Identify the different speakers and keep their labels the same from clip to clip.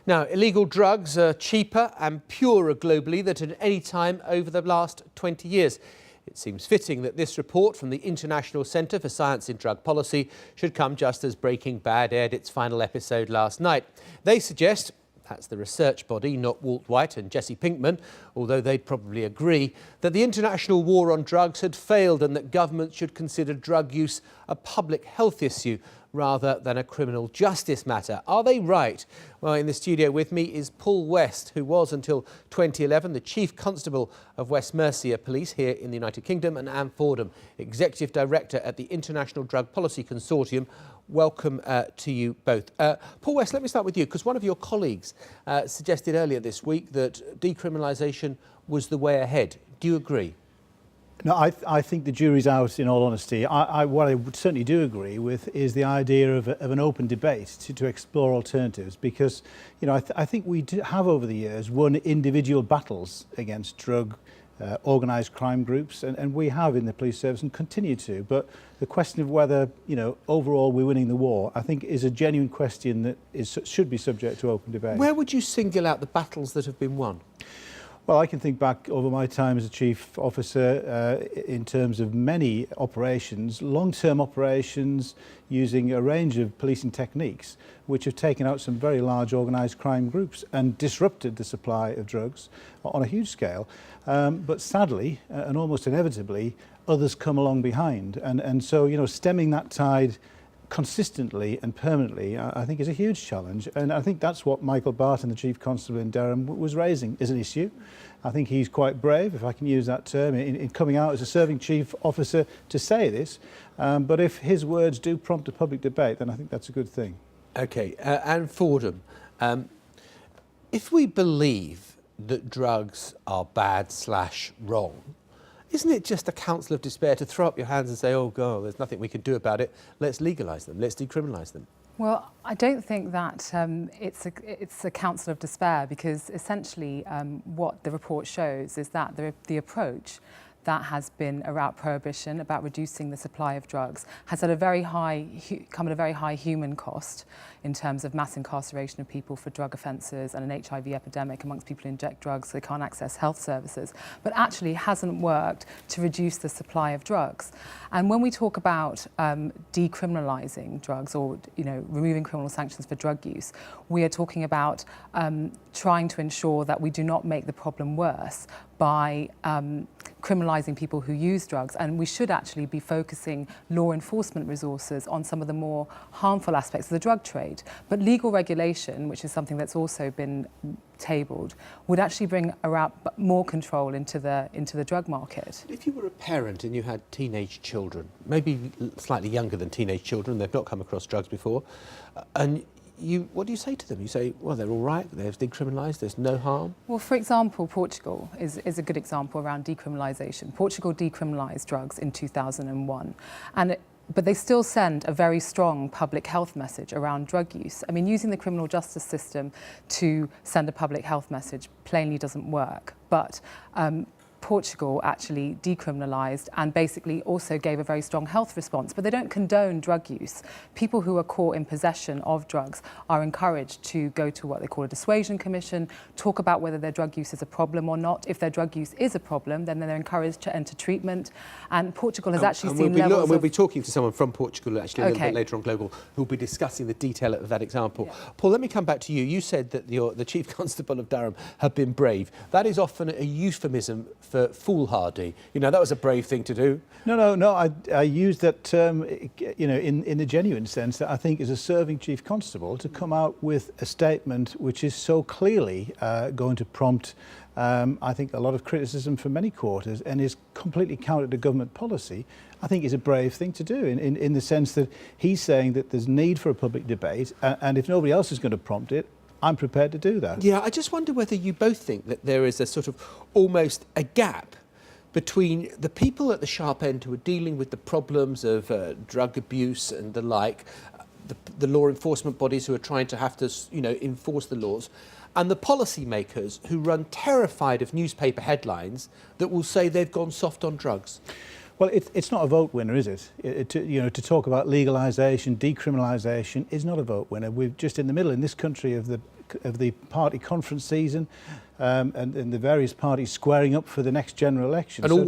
Speaker 1: Now, illegal drugs are cheaper and purer globally than at any time over the last 20 years. It seems fitting that this report from the International Centre for Science in Drug Policy should come just as Breaking Bad aired its final episode last night. They suggest, that's the research body, not Walt White and Jesse Pinkman, although they'd probably agree, that the international war on drugs had failed and that governments should consider drug use a public health issue rather than a criminal justice matter. Are they right? Well, in the studio with me is Paul West, who was until 2011 the Chief Constable of West Mercia Police here in the United Kingdom, and Ann Fordham, Executive Director at the International Drug Policy Consortium. Welcome to you both. Paul West, let me start with you, because one of your colleagues suggested earlier this week that decriminalisation was the way ahead. Do you agree?
Speaker 2: No, I think the jury's out, in all honesty. What I would certainly do agree with is the idea of an open debate to explore alternatives, because, you know, I think we have over the years won individual battles against drug organised crime groups, and we have in the police service and continue to. But the question of whether, you know, overall we're winning the war, I think is a genuine question that should be subject to open debate.
Speaker 1: Where would you single out the battles that have been won?
Speaker 2: Well, I can think back over my time as a chief officer in terms of many operations, long-term operations using a range of policing techniques which have taken out some very large organised crime groups and disrupted the supply of drugs on a huge scale. But sadly, and almost inevitably, others come along behind. And so, you know, stemming that tide consistently and permanently, I think, is a huge challenge. And I think that's what Michael Barton, the Chief Constable in Durham, was raising as an issue. I think he's quite brave, if I can use that term, in coming out as a serving chief officer to say this. But if his words do prompt a public debate, then I think that's a good thing. OK,
Speaker 1: Ann Fordham, if we believe that drugs are bad/wrong, isn't it just a counsel of despair to throw up your hands and say, oh, God, there's nothing we can do about it, let's legalise them, let's decriminalise them?
Speaker 3: Well, I don't think that it's a counsel of despair, because essentially what the report shows is that the approach that has been about prohibition, about reducing the supply of drugs, has come at a very high human cost in terms of mass incarceration of people for drug offences and an HIV epidemic amongst people who inject drugs so they can't access health services, but actually hasn't worked to reduce the supply of drugs. And when we talk about decriminalising drugs, or, you know, removing criminal sanctions for drug use, we are talking about trying to ensure that we do not make the problem worse by criminalising people who use drugs. And we should actually be focusing law enforcement resources on some of the more harmful aspects of the drug trade. But legal regulation, which is something that's also been tabled, would actually bring around more control into the drug market.
Speaker 1: If you were a parent and you had teenage children, maybe slightly younger than teenage children, they've not come across drugs before, and what do you say to them? You say, well, they're all right, they're decriminalised, there's no harm? Well,
Speaker 3: for example, Portugal is a good example around decriminalisation. Portugal decriminalised drugs in 2001, but they still send a very strong public health message around drug use. I mean, using the criminal justice system to send a public health message plainly doesn't work. But Portugal actually decriminalised and basically also gave a very strong health response, but they don't condone drug use. People who are caught in possession of drugs are encouraged to go to what they call a dissuasion commission, talk about whether their drug use is a problem or not. If their drug use is a problem, then they're encouraged to enter treatment. And Portugal has actually seen levels of...
Speaker 1: We'll be talking to someone from Portugal actually a little bit later on Global, who'll be discussing the detail of that example. Yeah. Paul, let me come back to you. You said that the Chief Constable of Durham had been brave. That is often a euphemism for foolhardy. You know, that was a brave thing to do.
Speaker 2: No. I use that term, you know, in the genuine sense that I think as a serving Chief Constable to come out with a statement which is so clearly going to prompt, I think, a lot of criticism from many quarters and is completely counter to government policy, I think is a brave thing to do in the sense that he's saying that there's need for a public debate, and if nobody else is going to prompt it, I'm prepared to do that.
Speaker 1: Yeah, I just wonder whether you both think that there is a sort of almost a gap between the people at the sharp end who are dealing with the problems of drug abuse and the like, the law enforcement bodies who are trying to you know, enforce the laws, and the policymakers who run terrified of newspaper headlines that will say they've gone soft on drugs.
Speaker 2: Well, it's not a vote winner, is it? To talk about legalisation, decriminalisation is not a vote winner. We're just in the middle in this country of the the party conference season, and the various parties squaring up for the next general election.
Speaker 1: And
Speaker 2: so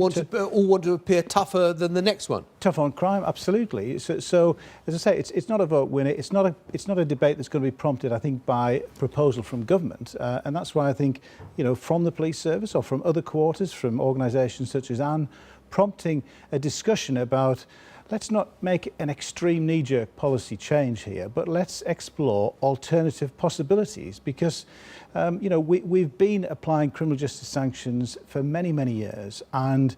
Speaker 1: all want to appear tougher than the next one.
Speaker 2: Tough on crime, absolutely. So as I say, it's not a vote winner. It's not a debate that's going to be prompted, I think, by proposal from government, and that's why I think, from the police service or from other quarters, from organisations such as Ann, prompting a discussion about, let's not make an extreme knee-jerk policy change here, but let's explore alternative possibilities, because we've been applying criminal justice sanctions for many, many years, and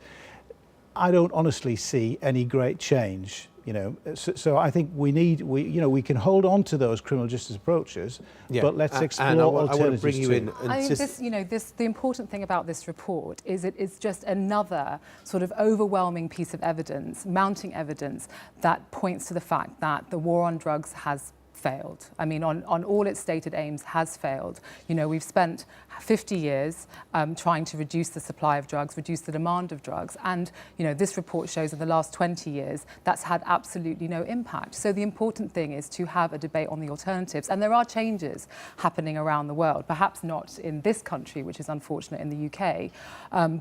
Speaker 2: I don't honestly see any great change. So I think we can hold on to those criminal justice approaches, but let's explore alternatives.
Speaker 1: I want to bring you in.
Speaker 3: The important thing about this report is it is just another sort of overwhelming piece of evidence, mounting evidence, that points to the fact that the war on drugs has failed. I mean, on all its stated aims, has failed. We've spent 50 years trying to reduce the supply of drugs, reduce the demand of drugs, and this report shows in the last 20 years that's had absolutely no impact. So the important thing is to have a debate on the alternatives, and there are changes happening around the world, perhaps not in this country, which is unfortunate in the UK,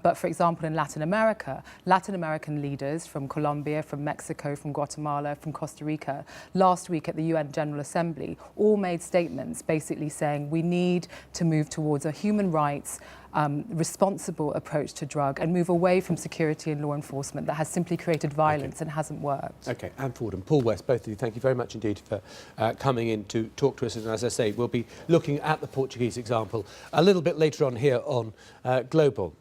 Speaker 3: but for example in Latin America, Latin American leaders from Colombia, from Mexico, from Guatemala, from Costa Rica, last week at the UN General Assembly, all made statements basically saying we need to move towards a human rights responsible approach to drug and move away from security and law enforcement that has simply created violence and hasn't worked.
Speaker 1: Okay, Ann Fordham, Paul West, both of you, thank you very much indeed for coming in to talk to us. And as I say, we'll be looking at the Portuguese example a little bit later on here on Global.